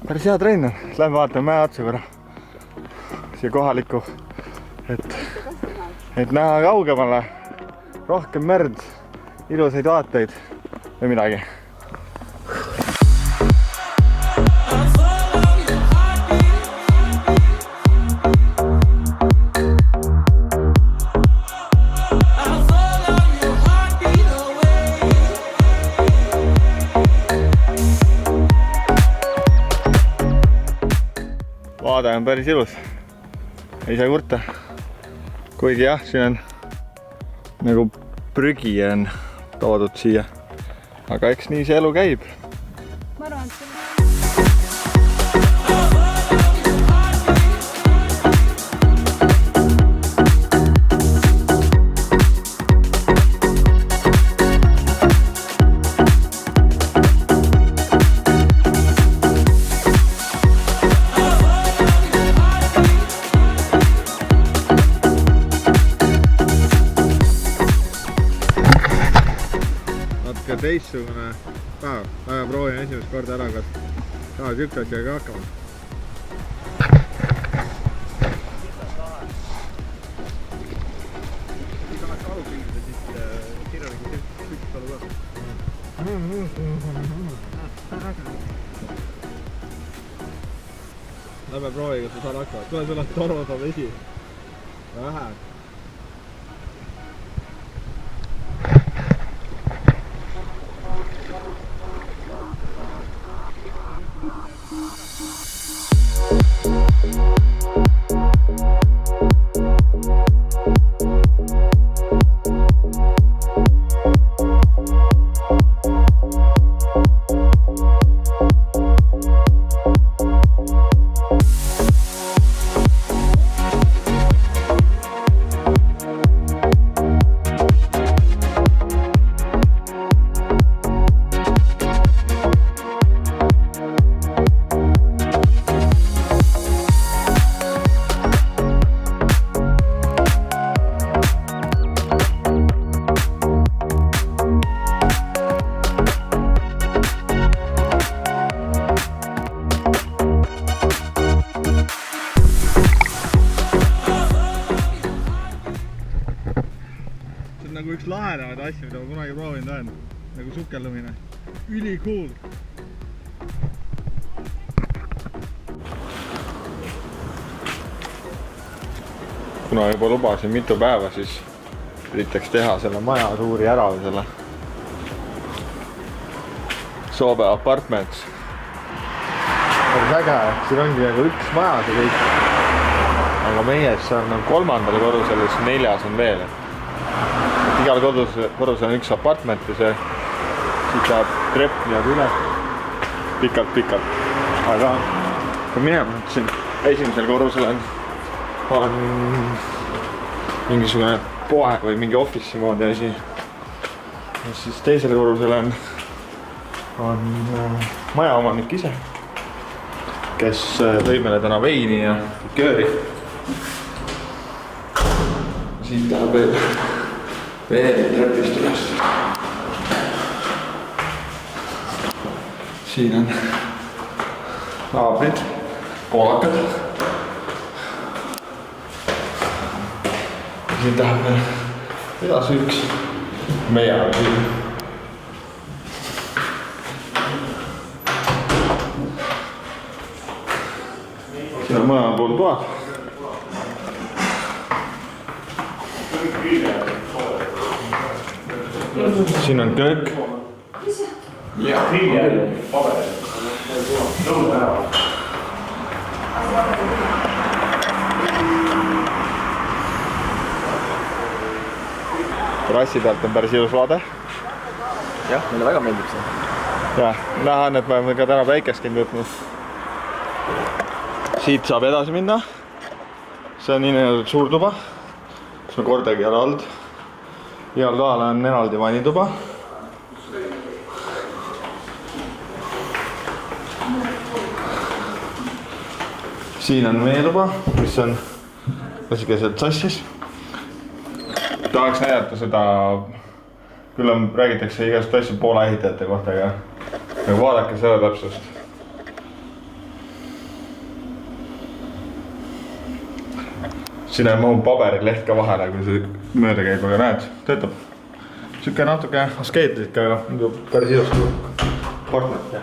päris hea trenn on. Lähme vaatame mäe otsa korra. Siia kohalikku, et näha kaugemale, rohkem merd, ilusaid vaateid või midagi. Vaade on päris ilus, ei saa kurta, kuigi jah, siin on nagu prügi on toodud siia, aga eks nii see elu käib. Ma arvan, et teistsugune päev. Lähme proovin esimest korda ära, kas tahad siuke asjaga hakkama. Kui tahaks alu pildida, siis siin on üks alu ka. Lähme proovi, kas sa saad hakkama. Tule sulle torvada vesi. Vähe. Nagu üks lahenemaid asju, mida ma kunagi proovinud olen, nagu sukelumine. Üli cool! Kuna juba lubasin mitu päeva, siis üritaks teha selle maja tuuri ära või selle Sobe Apartments. Päris äge, siin ongi nagu üks maja see kõik. Aga meie on nagu 3. korrusel ja 4. on veel. Igal korrusel on üks apartment ja siit läheb trepp nii üles pikalt. Aga kui minema, siin esimesel korrusel on mingisugune poe või mingi office'i moodi asi. Ja siis teisel korrusel on majaomanik ise, kes tõi meile täna veini ja kööri. Siit läheb veel trepist üles. Siin on naabrid, poolakad. Siin läheb veel edasi üks. Meie on siin. Siin on mõlemal pool toad. Siin on köök. Ja terrassi pealt on päris ilus vaade. Jah, meile väga meeldib see. Ja, näha on, et me oleme ka täna päikest võtnud. Siit saab edasi minna. See on nii suur tuba, kus me kordagi ei ole olnud. Igal toal on eraldi vannituba. Siin on veetuba, mis on klassikaliselt sassis. Tahaks näidata seda, küll on, räägitakse igast asju Poola ehitajate kohta, aga vaadake seda täpsust. Siin on mahu paberileht ka vahele, kui see mööda käib, aga näed, töötab. Siuke natuke askeetlik, aga päris ilusti partnerit.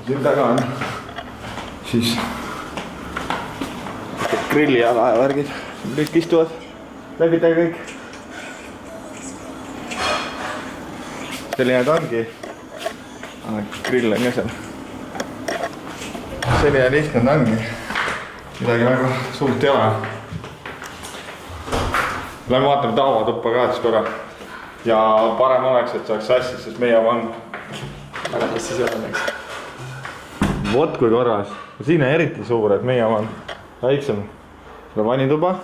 Siin taga on siis grilliala ja värgid. Kõik istuvad, läbitage kõik. Selline ta ongi. Grill on ka seal. Selline lihtne ta ongi. Midagi väga suurt ei ole. Lähme vaatame tauatuppa ka siis korra. Ja parem oleks, et saaks sassi, sest meie oma on väga sassi seal õnneks. Vot kui korras. Siin on eriti suur, et meie oma on väiksem. Siin on vanituba.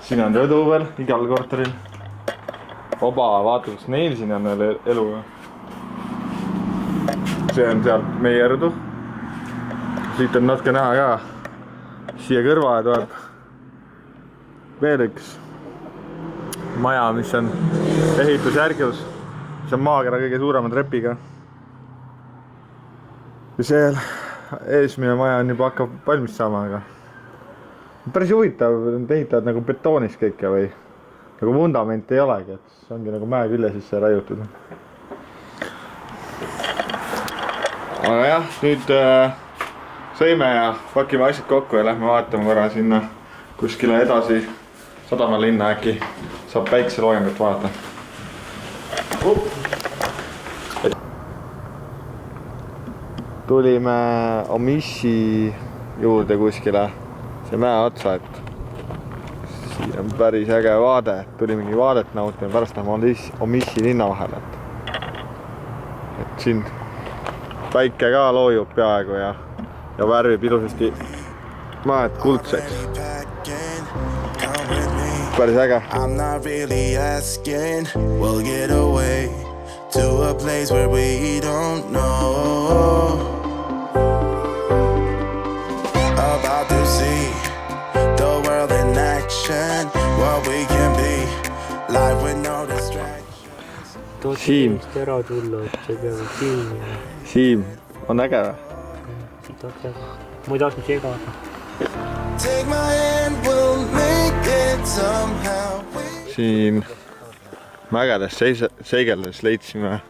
Siin on rõdu veel igal korteril. Oba, vaata, kus neil siin on veel elu. See on sealt meie rõdu. Siit on natuke näha ka. Siia kõrvale tuleb veel üks maja, mis on ehitusjärgus. See on maakera kõige suurema trepiga. Ja seal eesmine maja on juba hakkab valmis saama, aga päris huvitav, nad ehitavad nagu betoonis kõike või nagu vundament ei olegi, et see ongi nagu mäe külje sisse raiutud. Aga jah, nüüd sõime ja pakime asjad kokku ja lähme vaatame korra sinna kuskile edasi Sadamalinna, äkki saab päikseloojangut vaadata. Tulime Omishi juurde kuskile see mäe otsa, et siin on päris äge vaade, tulimegi vaadet nautime, pärast lähme Omishi linna vahele. Et siin päike ka loojub peaaegu ja värvib ilusasti maed kuldseks. Päris äge. I'm not really asking, we'll get away to a place where we don't know. About to see the world in action, what we can be, life with no distractions. Siim. Ära tulla, et see peab Siim. Siim, on äge või? Ma ei tahtnud segada. Siin mägedes seigeldes leidsime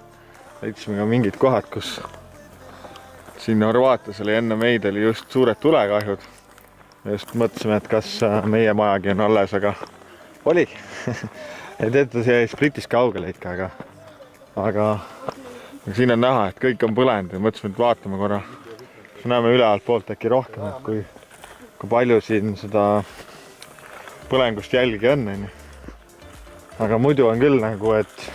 ka mingid kohad, kus siin Horvaatias oli enne meid oli just suured tulekahjud. Just mõtlesime, et kas meie majagi on alles, aga oli. Ei teeta see Splitis kaugele ikka, aga siin on näha, et kõik on põlenud ja mõtlesime, et vaatame korra. Näeme ülealt poolt äkki rohkem, et kui palju siin seda põlengust jälgi on. Aga muidu on küll nagu, et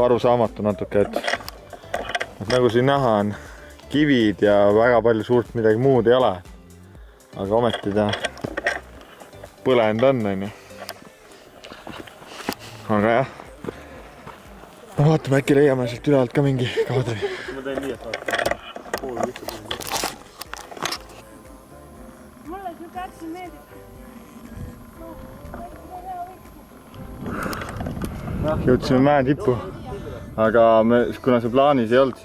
arusaamatu natuke, et nagu siin näha on kivid ja väga palju suurt midagi muud ei ole. Aga ometi ta põlend on. Aga jah, vaatame, äkki leiame siit ülealt ka mingi kaadri. Ma teen nii, et vaatame. Jõudsime mäe tippu, aga kuna see plaanis ei olnud,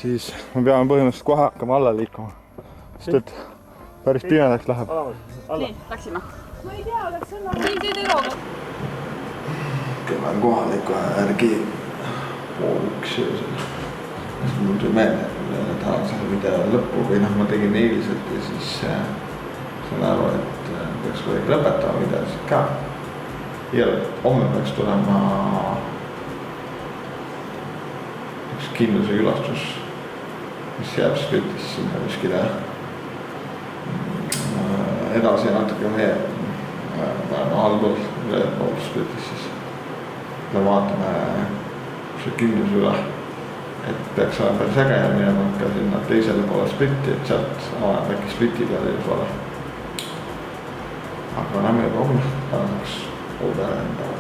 siis me peame põhimõtteliselt kohe hakkama alla liikuma. Sest et päris pimedaks läheb. Nii, läksime. Ma ei tea, läks sõna. Siin teid ei looga. Käime kohale ikka järgi pool üks öösel. Mul tuli meelde, et tahan selle video lõppu või ma tegin eiliselt ja siis saan aru, et peaks kuidagi lõpetama videosid ka. Ja homme peaks tulema üks kindluse külastus, mis jääb Splitis sinna kuskile edasi natuke meie allpool Splitis siis. Me vaatame see kindluse üle, et peaks olema päris äge ja minema ka sinna teisele poole Spliti, et sealt avaneb äkki Spliti peale juba. Aga näeme juba homme, tänaseks. Over and over.